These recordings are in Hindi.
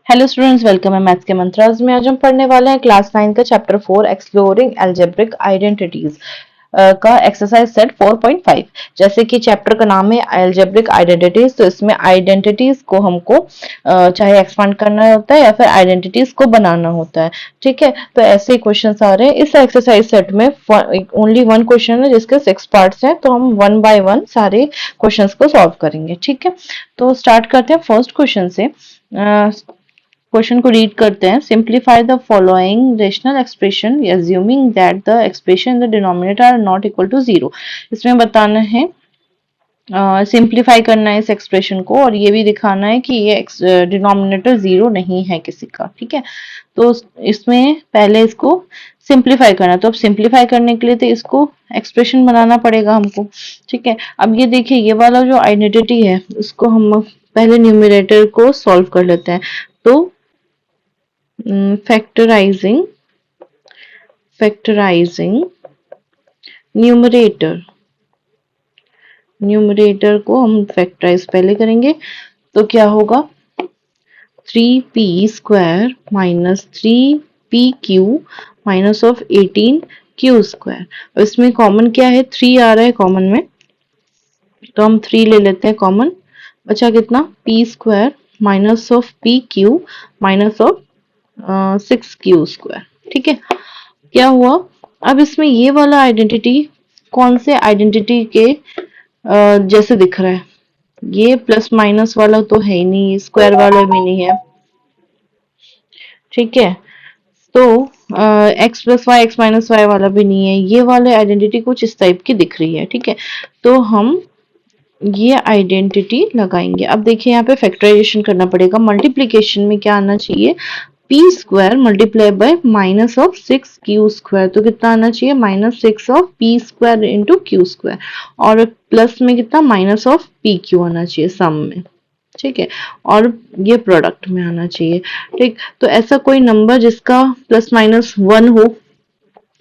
हेलो स्टूडेंट्स, वेलकम है मैथ्स के मंत्राज में। आज हम पढ़ने वाले हैं क्लास 9 का चैप्टर 4 एक्सप्लोरिंग अलजेब्रिक आइडेंटिटीज का एक्सरसाइज सेट 4.5। जैसे कि चैप्टर का नाम है अलजेब्रिक आइडेंटिटीज, तो इसमें आइडेंटिटीज को हमको चाहे एक्सपांड करना होता है या फिर आइडेंटिटीज को बनाना होता है। ठीक है, तो ऐसे ही क्वेश्चन आ रहे हैं इस एक्सरसाइज सेट में। ओनली वन क्वेश्चन है जिसके 6 पार्ट्स हैं, तो हम वन बाय वन सारे क्वेश्चंस को सॉल्व करेंगे। ठीक है, तो स्टार्ट करते हैं फर्स्ट क्वेश्चन से। क्वेश्चन को रीड करते हैं। Simplify the following rational expression assuming that the expression in the denominator are not equal to zero. इसमें बताना है, सिंप्लीफाई करना है इस एक्सप्रेशन को और ये भी दिखाना है कि ये डिनोमिनेटर जीरो नहीं है किसी का। ठीक है, तो इसमें पहले इसको सिंप्लीफाई करना है, तो अब सिंप्लीफाई करने के लिए तो इसको एक्सप्रेशन बनाना पड़ेगा हमको। ठीक है, अब ये देखिए, ये वाला जो आइडेंटिटी है उसको हम पहले न्यूमरेटर को सॉल्व कर लेते हैं। तो factorizing न्यूमरेटर को हम फैक्टराइज पहले करेंगे, तो क्या होगा 3p² minus 3pq minus of 18q²। और इसमें कॉमन क्या है, 3 आ रहा है कॉमन में, तो हम 3 ले लेते हैं कॉमन। बचा कितना, p² minus of pq minus of 6q²। ठीक है, क्या हुआ, अब इसमें ये वाला आइडेंटिटी कौन से आइडेंटिटी के जैसे दिख रहा है, ये प्लस माइनस वाला तो है ही नहीं, स्क्वायर वाला भी नहीं है। ठीक है, तो x plus y x minus y वाला भी नहीं है, ये वाले आइडेंटिटी कुछ इस टाइप की दिख रही है। ठीक है, तो हम ये आइडेंटिटी लगाएंगे। अब देखिए, यहाँ पे फैक्टराइजेशन करना पड़ेगा। मल्टीप्लीकेशन में क्या आना चाहिए, p² multiply by minus of 6q², तो कितना आना चाहिए, -6 ऑफ p² इंटू q², और प्लस में कितना, माइनस ऑफ pq आना चाहिए सम में। ठीक है, और ये प्रोडक्ट में आना चाहिए। ठीक, तो ऐसा कोई नंबर जिसका प्लस माइनस 1 हो,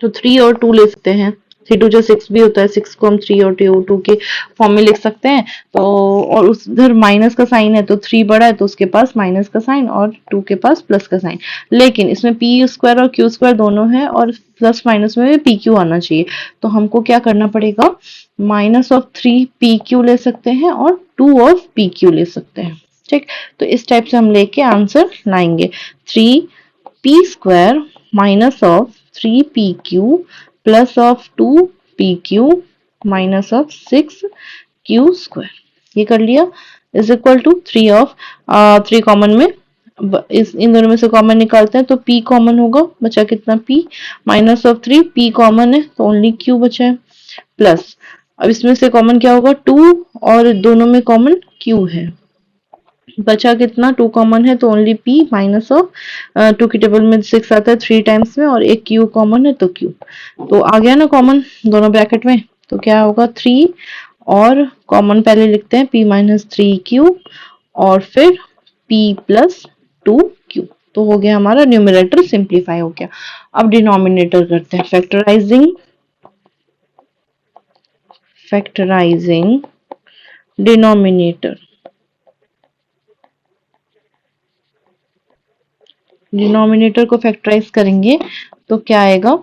तो 3 और 2 ले सकते हैं। 3 2 6 भी होता है, 6 को हम 3 और 2 के फॉर्म में लिख सकते हैं। तो और उधर माइनस का साइन है, तो 3 बड़ा है तो उसके पास माइनस का साइन और 2 के पास प्लस का साइन। लेकिन इसमें p² और q² दोनों है और प्लस माइनस में भी pq आना चाहिए, तो हमको क्या करना पड़ेगा, माइनस ऑफ 3pq ले सकते हैं और 2 ऑफ pq ले सकते हैं। ठीक, तो इस टाइप से हम लेके आंसर लाएंगे। 3p² minus of 3pq plus of 2pq minus of 6q², ये कर लिया, is equal to 3 of 3 common में, इस इन दोनों में से कॉमन निकालते हैं तो p कॉमन होगा, बचा कितना p minus of 3, p common है तो ओनली q बचा है, प्लस अब इसमें से कॉमन क्या होगा 2, और दोनों में कॉमन q है, बचा कितना 2 कॉमन है तो ओनली p माइनस ऑफ 2 की टेबल में 6 आता है 3 टाइम्स में, और एक q कॉमन है तो q, तो आ गया ना कॉमन दोनों ब्रैकेट में, तो क्या होगा 3, और कॉमन पहले लिखते हैं p माइनस 3q और फिर p प्लस 2q, तो हो गया हमारा न्यूमरेटर सिंप्लीफाई हो गया। अब डिनोमिनेटर करते हैं, फैक्टराइजिंग डिनोमिनेटर। डिनोमिनेटर को फैक्टराइज करेंगे तो क्या आएगा,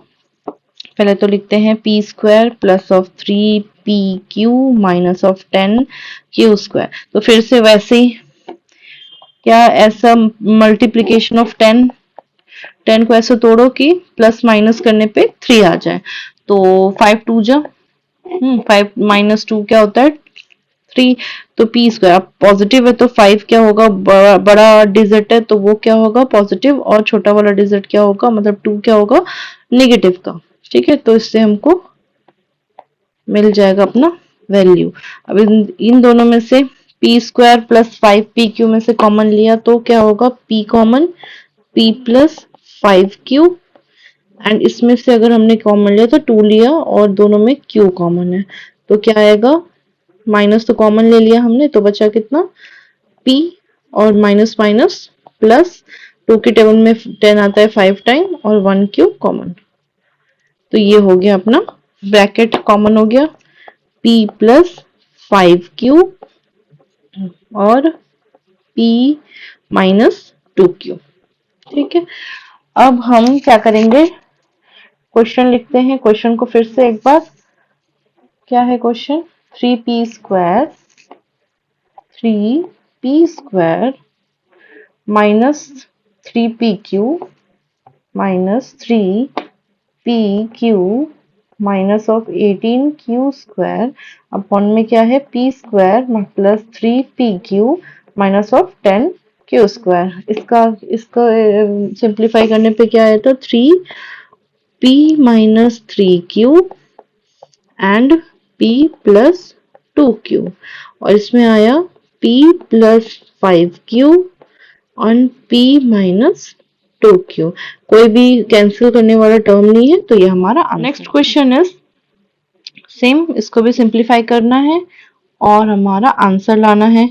पहले तो लिखते हैं p² plus of 3pq minus of 10q², तो फिर से वैसे ही, क्या ऐसा मल्टीप्लीकेशन ऑफ 10 को ऐसे तोड़ो कि प्लस माइनस करने पे 3 आ जाए, तो 5 2 जा 5 माइनस 2 क्या होता है 3, तो p², अब पॉजिटिव है तो 5 क्या होगा, बड़ा डिजिट है तो वो क्या होगा पॉजिटिव, और छोटा वाला डिजिट क्या होगा, मतलब 2 क्या होगा नेगेटिव का। ठीक है, तो इससे हमको मिल जाएगा अपना वैल्यू। अब इन दोनों में से p² प्लस 5pq में से कॉमन लिया तो क्या होगा, p common, p plus 5q, and इसमें से अगर हमने कॉमन लिया तो 2 लिया और दोनों में q कॉमन है, तो क्या आएगा, माइनस तो कॉमन ले लिया हमने, तो बचा कितना p, और माइनस माइनस प्लस, 2 की टेबल में 10 आता है 5 टाइम और 1q कॉमन, तो ये हो गया अपना ब्रैकेट कॉमन हो गया, p प्लस 5q और p माइनस 2q। ठीक है, अब हम क्या करेंगे, क्वेश्चन लिखते हैं। क्वेश्चन को फिर से एक बार, क्या है question, 3p minus 3pq minus 3pq minus of 18q² upon में क्या है, p² plus 3pq minus of 10q²। इसका इसका सिंप्लीफाई करने पे क्या आया था, 3p minus 3q and p plus 2q, और इसमें आया p plus 5q on p minus 2q। कोई भी कैंसिल करने वाला टर्म नहीं है, तो ये हमारा answer. Next question is same, इसको भी सिंप्लीफाई करना है और हमारा आंसर लाना है।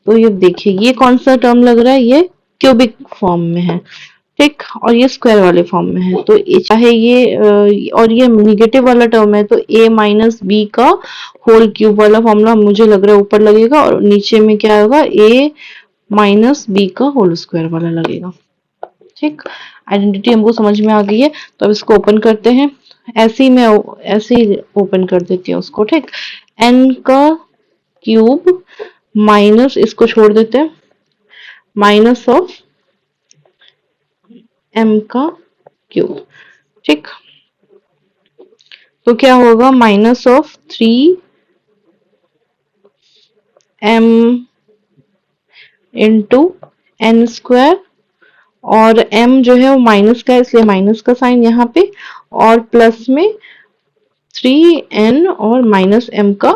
तो ये देखिए, ये कौन सा टर्म लग रहा है, ये क्यूबिक फॉर्म में है, ठीक, और ये स्क्वायर वाले फॉर्म में है। तो चाहे ये और ये निगेटिव वाला टर्म है, तो a माइनस बी का होल क्यूब वाला फॉर्मूला मुझे लग रहा है ऊपर लगेगा, और नीचे में क्या होगा, a माइनस बी का होल स्क्वायर वाला लगेगा। ठीक, आइडेंटिटी हमको समझ में आ गई है। तो अब इसको ओपन करते हैं। ऐसे ही मैं ऐसे ही ओपन कर देती हूँ उसको। ठीक, n का क्यूब माइनस, इसको छोड़ देते हैं, माइनस ऑफ m का क्यूब। ठीक, तो क्या होगा, minus of 3m into n², और m जो है वो माइनस का है, इसलिए माइनस का साइन यहाँ पे, और प्लस में 3n और माइनस m का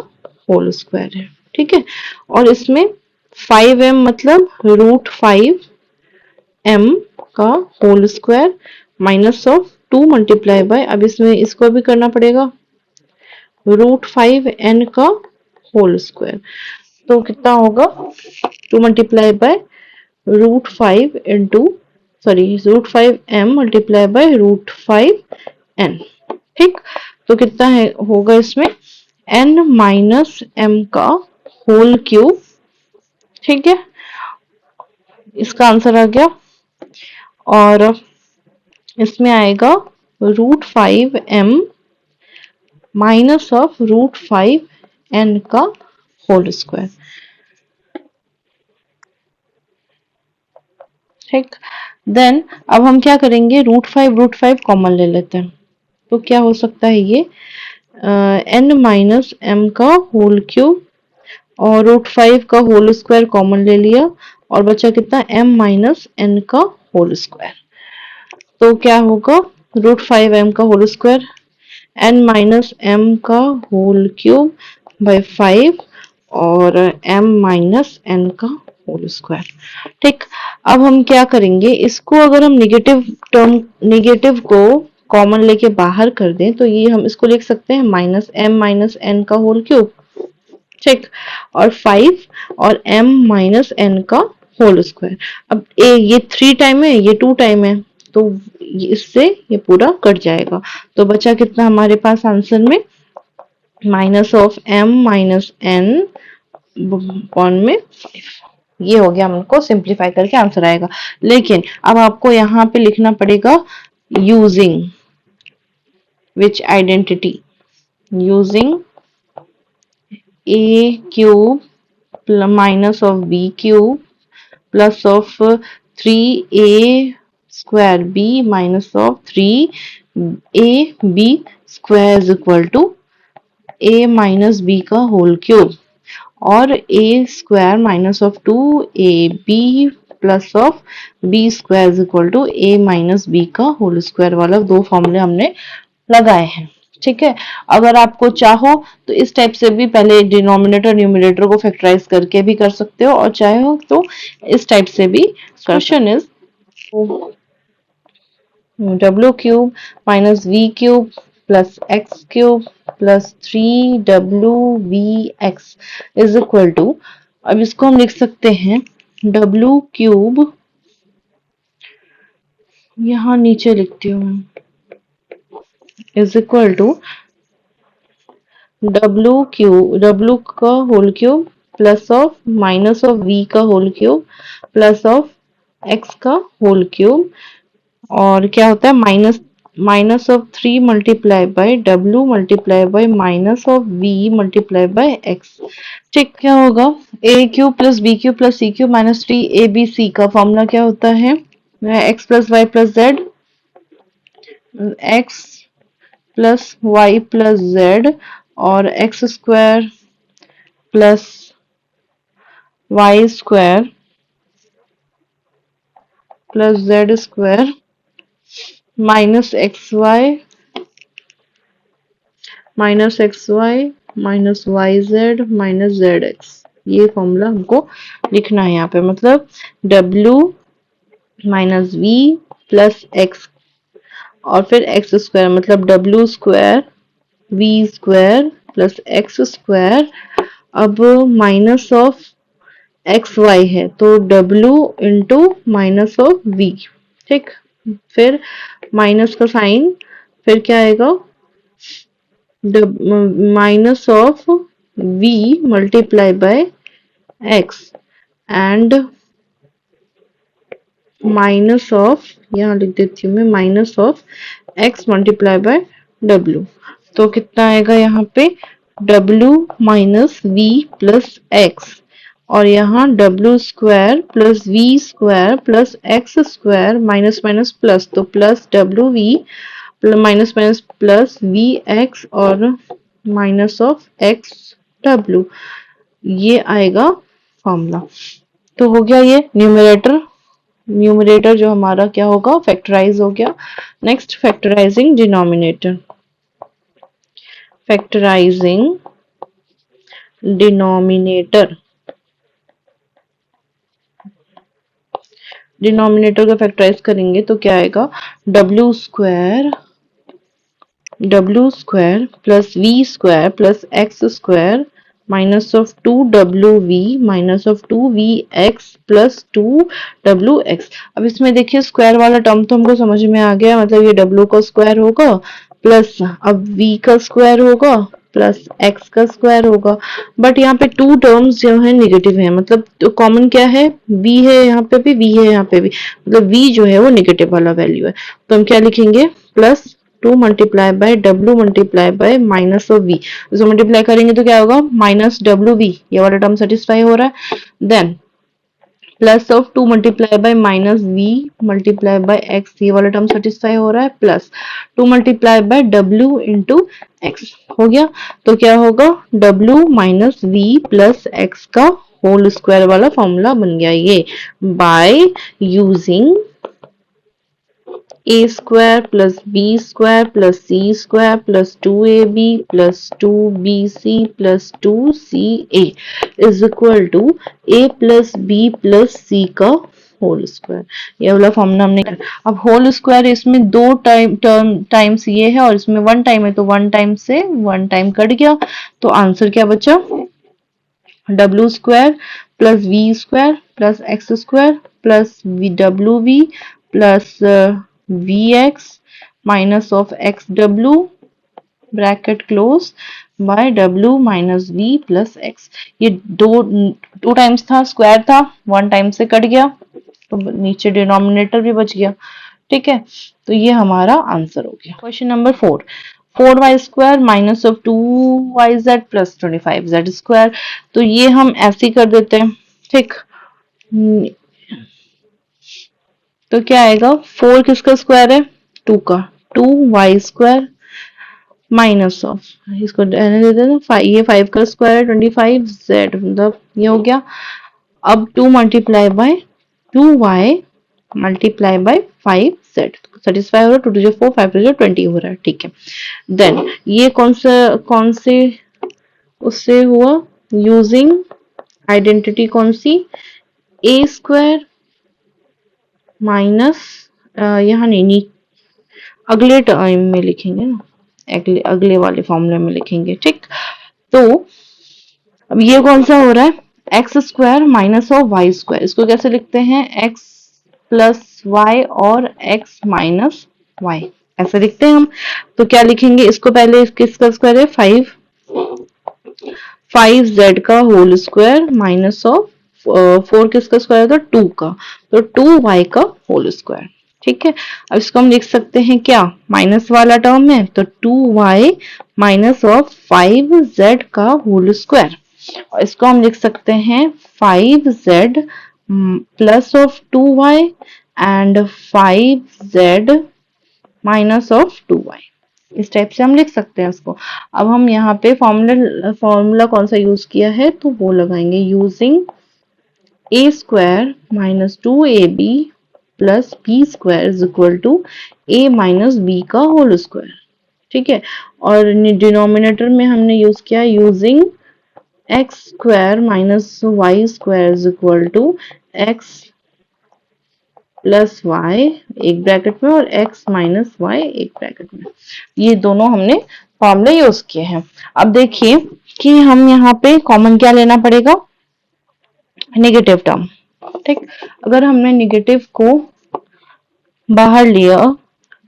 होल स्क्वायर है। ठीक है, और इसमें 5m मतलब √5m का whole square minus of 2 multiply by, अब इसमें इसको भी करना पड़ेगा, √5n का होल स्क्वायर। तो कितना होगा, 2 multiply bye √5 into, sorry, √5m multiply by √5n। ठीक, तो कितना है होगा इसमें, n माइनस m का होल क्यूब। ठीक है, इसका आंसर आ गया, और इसमें आएगा √5m माइनस ऑफ √5n का होल स्क्वायर। ठीक, देन अब हम क्या करेंगे, √5 कॉमन ले लेते हैं। तो क्या हो सकता है, ये n माइनस m का होल क्यूब और √5 का होल स्क्वायर कॉमन ले लिया, और बचा कितना, m माइनस n का होल स्क्वायर। तो क्या होगा, √5m का whole square, n minus m का होल क्यूब बाय 5 और m माइनस n का होल स्क्वायर। ठीक, अब हम क्या करेंगे, इसको अगर हम नेगेटिव को कॉमन लेके बाहर कर दें, तो ये हम इसको लिख सकते हैं माइनस m माइनस n का होल क्यूब। ठीक, और 5 और m माइनस n का होल स्क्वायर। अब ये 3 टाइम है, ये 2 टाइम है, तो इससे ये पूरा कट जाएगा। तो बचा कितना हमारे पास आंसर में, minus of m minus n upon में 5। ये हो गया, हमको सिंप्लीफाई करके आंसर आएगा। लेकिन अब आपको यहाँ पे लिखना पड़ेगा using which identity, using a cube minus of b cube plus of 3a² b minus of 3ab square is equal to a minus b का होल क्यूब, और a² minus of 2ab plus of b² is equal to a minus b का होल स्क्वायर वाला दो फॉर्मूले हमने लगाए हैं। ठीक है, अगर आपको चाहो तो इस टाइप से भी पहले डिनोमिनेटर न्यूमरेटर को फैक्टराइज करके भी कर सकते हो, और चाहो तो इस टाइप से भी। Question is w³ minus v³ plus x³ plus 3wvx is equal to, अब इसको हम लिख सकते हैं w³ यहाँ नीचे लिखती हूँ मैं, इज इक्वल टू w का whole cube plus of minus of v का whole cube plus of X का होल क्यूब, और क्या होता है minus of 3 multiply by W multiply by minus of we multiply by X. ठीक, क्या होगा, A cube plus B cube plus C cube minus 3 ABC का फॉर्मूला क्या होता है, X plus Y plus Z, X plus Y plus z, और x square plus y square plus z square minus x y minus y z minus z x. ये फॉर्मूला हमको लिखना है यहाँ पे, मतलब डब्ल्यू माइनस वी प्लस एक्स और फिर एक्स स्क्वायर, मतलब डब्ल्यू square v square plus x square. अब माइनस ऑफ एक्स वाई है तो डब्ल्यू इंटू माइनस ऑफ वी। ठीक, फिर माइनस का साइन, फिर क्या आएगा, minus of we multiply by x and minus of, यहाँ लिख देती हूँ मैं, minus of X multiply by W. तो कितना आएगा यहाँ पे, W minus we plus x, और यहाँ W square plus V square plus x square minus minus plus, तो plus W V minus minus plus V X और माइनस ऑफ एक्स डब्ल्यू। ये आएगा फॉर्मूला। तो हो गया ये न्यूमरेटर जो हमारा क्या होगा, फैक्टराइज हो गया। Next, factorising denominator. Factorising denominator, denominator को फैक्टराइज करेंगे तो क्या आएगा, W square plus V square plus x square minus of 2W minus of 2VX plus 2WX। अब इसमें देखिए स्क्वायर वाला टर्म तो हमको समझ में आ गया, मतलब ये W का स्क्वायर होगा प्लस अब V का स्क्वायर होगा प्लस x का स्क्वायर होगा। बट यहाँ पे टू टर्म्स जो है निगेटिव है, मतलब तो कॉमन क्या है, v है यहाँ पे भी, v है यहाँ पे भी, मतलब v जो है वो निगेटिव वाला वैल्यू है। तो हम क्या लिखेंगे, plus 2 multiply by W multiply by minus of V. इसको मल्टीप्लाई करेंगे तो क्या होगा, माइनस डब्ल्यू वी, ये वाला टर्म सेटिस्फाई हो रहा है। Then plus of 2 multiply by minus V multiply by X, ये वाला टर्म सेटिस्फाई हो रहा है, plus 2 multiply by W into X हो गया। तो क्या होगा, W minus we plus X का होल स्क्वायर वाला फॉर्मूला बन गया ये, by using a square plus b square plus c square plus 2ab plus 2bc plus 2ca is equal to a plus b plus c का होल स्क्वायर। ये वाला फॉर्मूला हमने कर, अब होल स्क्वायर इसमें दो टाइम्स ये है और इसमें वन टाइम है, तो वन टाइम से वन टाइम कट गया, तो आंसर क्या बचा, W square plus V square plus x square plus W V plus V X minus of X W bracket close by W minus we plus X. ये टू टाइम्स था, स्क्वायर था, वन टाइम से कट गया, तो नीचे डिनोमिनेटर भी बच गया। ठीक है, तो ये हमारा आंसर हो गया। Question number 4 Y square minus of 2YZ plus 25Z square. तो ये हम ऐसे ही कर देते हैं। ठीक, तो क्या आएगा, 4 किसका स्क्वायर है, 2 का, 2Y स्क्वायर माइनस ऑफ, इसको रहने देते हैं ना, ये 5 का स्क्वायर है 25Z, मतलब ये हो गया। अब 2 multiply bye 2Y multiply by 5Z satisfy हो रहा है, 2 2 4 5 2 20 हो रहा है। ठीक है, देन ये कौन से उससे हुआ, यूजिंग आइडेंटिटी कौन सी, ए स्क्वायर माइनस, यहाँ नहीं, अगले टाइम में लिखेंगे ना, अगले वाले फॉर्मूले में लिखेंगे। ठीक, तो अब ये कौन सा हो रहा है, X square minus of Y square, इसको कैसे लिखते हैं, एक्स प्लस वाई और एक्स माइनस वाई, ऐसे लिखते हैं हम। तो क्या लिखेंगे इसको, पहले किसका स्क्वायर है, 5Z का होल स्क्वायर माइनस ऑफ 4 किसका स्क्वायर था? 2 का, तो 2y का होल स्क्वायर। ठीक है, अब इसको हम लिख सकते हैं क्या? माइनस वाला टर्म है तो 2y माइनस ऑफ 5z का होल स्क्वायर, और इसको हम लिख सकते हैं 5z plus of 2y and 5z minus of 2y। इस टाइप से हम लिख सकते हैं इसको। अब हम यहाँ पे फॉर्मूला कौन सा यूज किया है तो वो लगाएंगे, using a square minus 2ab plus B square is equal to a minus B का होल स्क्वायर। ठीक है, और डिनोमिनेटर में हमने यूज किया using X square minus Y square is equal to X plus Y एक ब्रैकेट में और एक्स माइनस वाई एक ब्रैकेट में। ये दोनों हमने फॉर्मूले यूज किए हैं। अब देखिए कि हम यहाँ पे कॉमन क्या लेना पड़ेगा? Negative term. ठीक, अगर हमने नेगेटिव को बाहर लिया,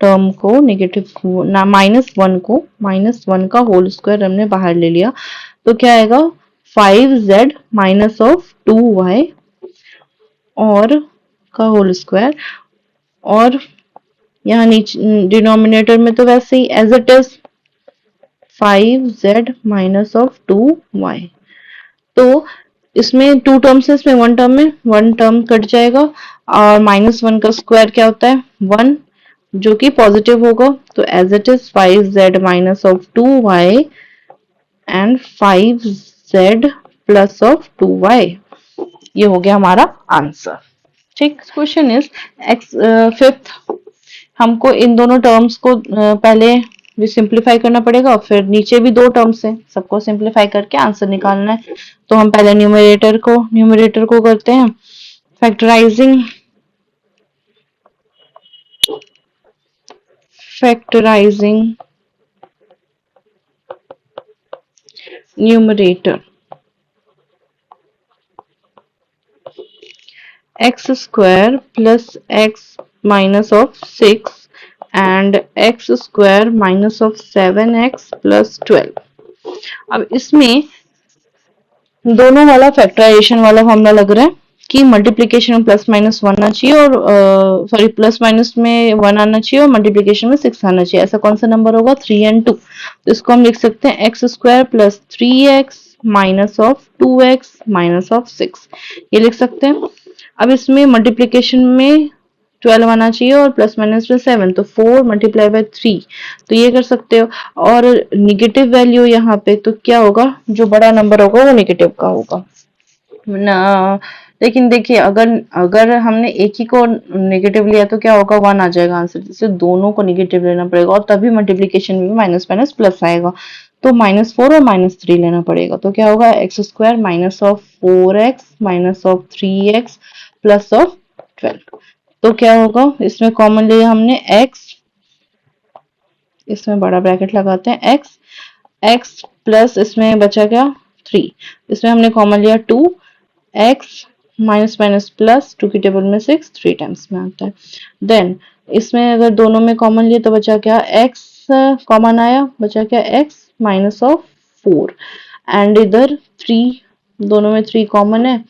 टर्म को नेगेटिव ना माइनस वन का होल स्क्वायर हमने बाहर ले लिया तो क्या आएगा? 5z माइनस ऑफ 2y और का होल स्क्वायर, और यहाँ नीचे डिनोमिनेटर में तो वैसे ही as it is 5z minus of 2y। तो इसमें टू टर्म्स है, इसमें वन टर्म है, वन टर्म कट जाएगा, और माइनस वन का स्क्वायर क्या होता है? 1, जो कि पॉजिटिव होगा, तो as it is 5z minus of 2y and 5z plus of 2y। ये हो गया हमारा आंसर। ठीक, क्वेश्चन इज फिफ्थ, हमको इन दोनों टर्म्स को पहले भी सिंप्लीफाई करना पड़ेगा, फिर नीचे भी दो टर्म्स है, सबको सिंप्लीफाई करके आंसर निकालना है। तो हम पहले न्यूमरेटर को करते हैं factorising numerator x square plus x minus of 6 and x square minus of 7x plus 12। अब इसमें दोनों वाला फैक्टराइजेशन वाला फॉर्मूला लग रहा है कि मल्टीप्लिकेशन में प्लस माइनस 1 आना चाहिए और सॉरी प्लस माइनस में 1 आना चाहिए और मल्टीप्लिकेशन में 6 आना चाहिए। ऐसा कौन सा नंबर होगा? 3 and 2। तो इसको हम लिख सकते हैं x square plus 3x minus of 2x minus of 6, ये लिख सकते हैं। अब इसमें मल्टीप्लिकेशन में 12 आना चाहिए और प्लस माइनस में 7, तो 4 मल्टीप्लाई बाय 3, तो ये कर सकते हो। और निगेटिव वैल्यू यहाँ पे तो क्या होगा? जो बड़ा नंबर होगा वो निगेटिव का होगा ना। लेकिन देखिए अगर हमने एक ही को नेगेटिव लिया तो क्या होगा? 1 आ जाएगा आंसर, जिससे दोनों को नेगेटिव लेना पड़ेगा और तभी मल्टीप्लिकेशन में माइनस माइनस प्लस आएगा। तो -4 और -3 लेना पड़ेगा, तो क्या होगा? X square minus of 4x minus of 3x plus of 12। तो क्या होगा? इसमें कॉमन लिया हमने x, इसमें बड़ा ब्रैकेट लगाते हैं x प्लस इसमें बचा क्या? 3, इसमें हमने कॉमन लिया 2x माइनस माइनस प्लस 2 की टेबल में 6 3 टाइम्स में आता है। देन इसमें अगर दोनों में कॉमन लिए तो बचा क्या? x कॉमन आया, बचा क्या? x माइनस ऑफ 4 एंड इधर 3, दोनों में 3 कॉमन है,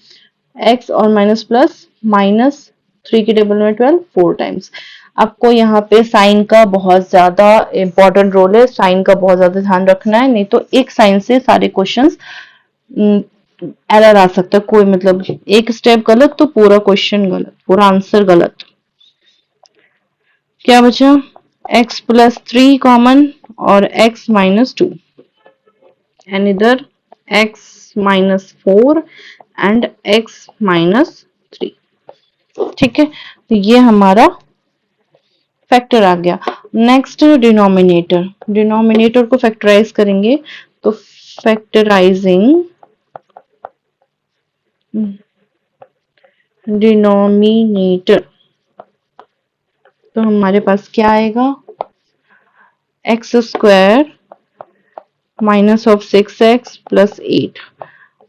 x और माइनस प्लस माइनस 3 की टेबल में 12 4 टाइम्स। आपको यहाँ पे साइन का बहुत ज्यादा इंपॉर्टेंट रोल है, साइन का बहुत ज्यादा ध्यान रखना है, नहीं तो एक साइन से सारे क्वेश्चंस एरर आ सकता है। कोई मतलब एक स्टेप गलत तो पूरा क्वेश्चन गलत, पूरा आंसर गलत। क्या बचा? x प्लस 3 कॉमन और x माइनस 2 एंड इधर x minus 4 and x minus 3। ठीक है, तो ये हमारा फैक्टर आ गया। नेक्स्ट डिनोमिनेटर को फैक्टराइज करेंगे, तो फैक्टराइजिंग डिनोमिनेटर, तो हमारे पास क्या आएगा? X square minus of 6x plus 8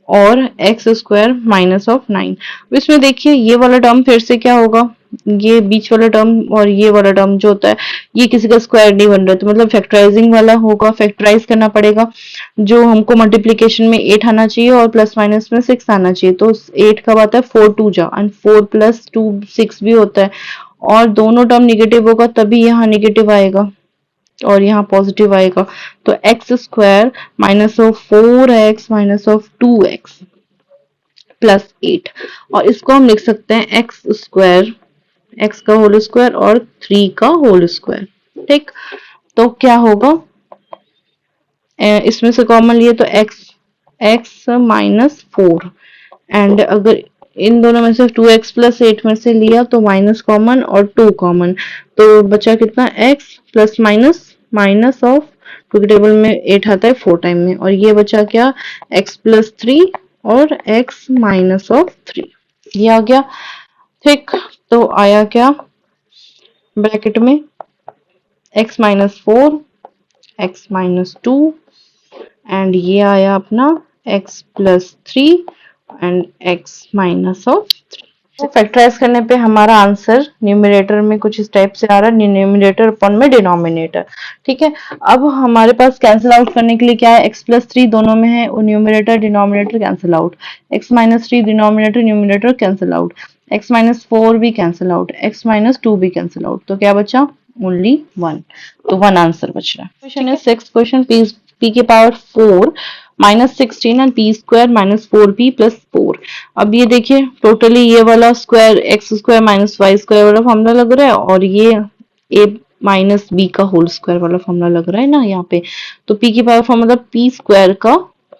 और एक्स स्क्वायर माइनस ऑफ 9। इसमें देखिए ये वाला टर्म फिर से क्या होगा? ये बीच वाला टर्म और ये वाला टर्म जो होता है ये किसी का स्क्वायर नहीं बन रहा, तो मतलब फैक्टराइजिंग वाला होगा, फैक्टराइज करना पड़ेगा। जो हमको मल्टीप्लीकेशन में 8 आना चाहिए और प्लस माइनस में 6 आना चाहिए, तो 8 कब आता है 4 2 जा, एंड 4 प्लस 2 6 भी होता है, और दोनों टर्म निगेटिव होगा तभी यहाँ निगेटिव आएगा और यहाँ पॉजिटिव आएगा। तो x square minus of 4x minus of 2x plus 8, और इसको हम लिख सकते हैं एक्स स्क्वायर, एक्स का होल स्क्वायर और 3 का होल स्क्वायर। ठीक, तो क्या होगा, इसमें से कॉमन लिए तो एक्स माइनस 4, एंड अगर इन दोनों में से 2x प्लस 8 में से लिया तो माइनस कॉमन और 2 कॉमन, तो बचा कितना x plus minus minus of, क्योंकि टेबल में 8 आता है 4 टाइम में, और ये बचा क्या x प्लस 3 और x माइनस ऑफ 3, ये आ गया। ठीक, तो आया क्या ब्रैकेट में x minus 4 x minus 2, and ये आया अपना x plus 3 and x minus of 3। तो फैक्टराइज करने पे हमारा आंसर न्यूमरेटर में कुछ इस टाइप से आ रहा है, न्यूमरेटर अपॉन में डिनोमिनेटर। ठीक है, अब हमारे पास कैंसिल आउट करने के लिए क्या है, x प्लस 3 दोनों में है, numerator denominator cancel out, x minus 3 denominator numerator cancel out, x minus 4 भी कैंसिल आउट, x माइनस 2 भी कैंसिल आउट, तो क्या बचा ओनली 1, तो 1 आंसर बच रहा है। क्वेश्चन है 6 क्वेश्चन, p के power 4 minus 16 and P square minus 4p plus 4। अब ये देखिए टोटली ये वाला square X square minus Y square वाला फॉर्मूला लग रहा है, और ये a माइनस बी का होल स्क्वायर वाला फॉर्मूला लग रहा है ना यहाँ पे। तो p की पावर फॉर्मूला p स्क्वायर का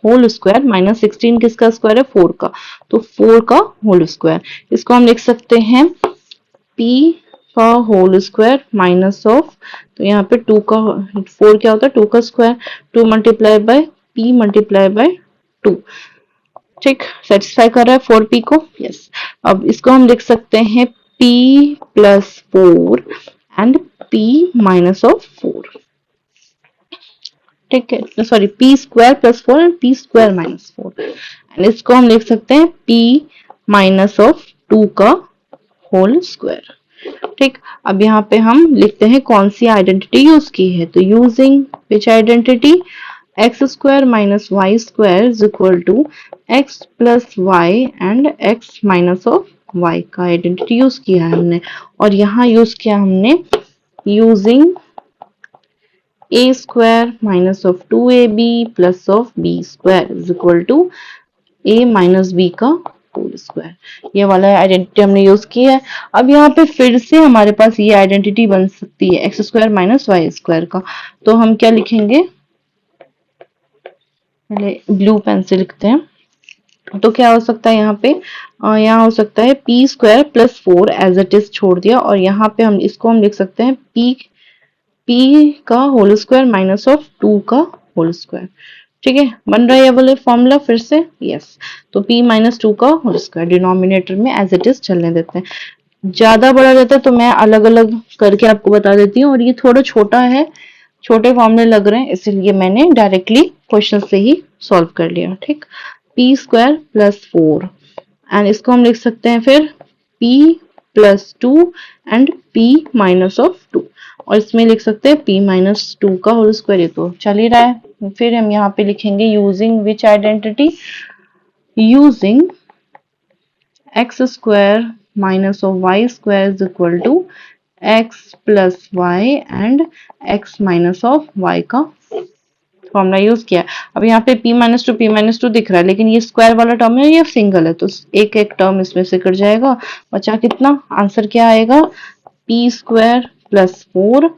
होल स्क्वायर माइनस 16 किसका स्क्वायर है 4 का, तो 4 का होल स्क्वायर, इसको हम लिख सकते हैं p का होल स्क्वायर माइनस ऑफ, तो यहाँ पे 2 का 4 क्या होता है 2 का square, 2 multiply bye p multiply by 2। ठीक, सेटिस्फाई कर रहा है 4p को, यस। अब इसको हम लिख सकते हैं p plus 4 and p minus of 4। ठीक है, sorry p square plus 4 and p square minus 4, and इसको हम लिख सकते हैं p माइनस ऑफ 2 का होल स्क्वायर। ठीक, अब यहाँ पे हम लिखते हैं कौन सी आइडेंटिटी यूज की है, तो using which identity, X square minus Y square is equal to X plus Y and X minus of Y का आइडेंटिटी यूज किया है हमने, और यहाँ यूज किया हमने using A square minus of 2ab plus of B square is equal to A minus B का होल स्क्वायर, ये वाला आइडेंटिटी हमने यूज किया है। अब यहाँ पे फिर से हमारे पास ये आइडेंटिटी बन सकती है X square minus Y square का, तो हम क्या लिखेंगे, पहले ब्लू पेन से लिखते हैं, तो क्या हो सकता है यहाँ पे, यहाँ हो सकता है p square plus 4 as it is छोड़ दिया, और यहाँ पे हम इसको हम लिख सकते हैं p का होल स्क्वायर माइनस ऑफ 2 का होल स्क्वायर। ठीक है, बन रहा है ये वाला फॉर्मूला फिर से, यस। तो p माइनस 2 का होल स्क्वायर डिनोमिनेटर में एज इट इज चलने देते हैं। ज्यादा बड़ा रहता है तो मैं अलग अलग करके आपको बता देती हूँ, और ये थोड़ा छोटा है, छोटे फॉर्मूले लग रहे हैं, इसलिए मैंने डायरेक्टली क्वेश्चन से ही सॉल्व कर लिया। ठीक, p स्क्वायर प्लस 4, एंड इसको हम लिख सकते हैं फिर p plus 2 and p minus of 2, और इसमें लिख सकते हैं p माइनस 2 का होल स्क्वायर, ये तो चल ही रहा है। फिर हम यहाँ पे लिखेंगे using which identity, using X square minus of Y square is equal to X plus Y and X minus of Y का फॉर्मूला यूज किया। अब यहाँ पे p माइनस टू दिख रहा है, लेकिन ये स्क्वायर वाला टर्म है, ये सिंगल है, तो एक एक टर्म इसमें से कट जाएगा, बचा कितना, आंसर क्या आएगा p square plus 4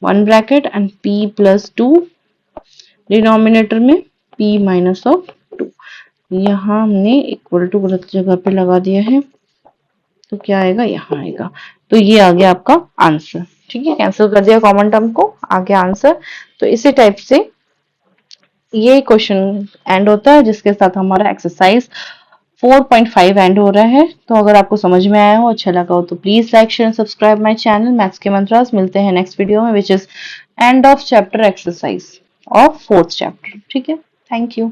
1 bracket and p plus 2 denominator में p माइनस ऑफ 2। यहाँ हमने इक्वल टू गलत जगह पे लगा दिया है, तो क्या आएगा, यहाँ आएगा, तो ये आ गया आपका आंसर। ठीक है, कैंसिल कर दिया कॉमन टर्म को, आ गया आंसर। तो इसी टाइप से ये क्वेश्चन एंड होता है, जिसके साथ हमारा एक्सरसाइज 4.5 एंड हो रहा है। तो अगर आपको समझ में आया हो, अच्छा लगा हो, तो please like share subscribe my channel maths के मंत्रास। मिलते हैं नेक्स्ट वीडियो में, which is end of chapter exercise of 4th chapter. ठीक है, थैंक यू।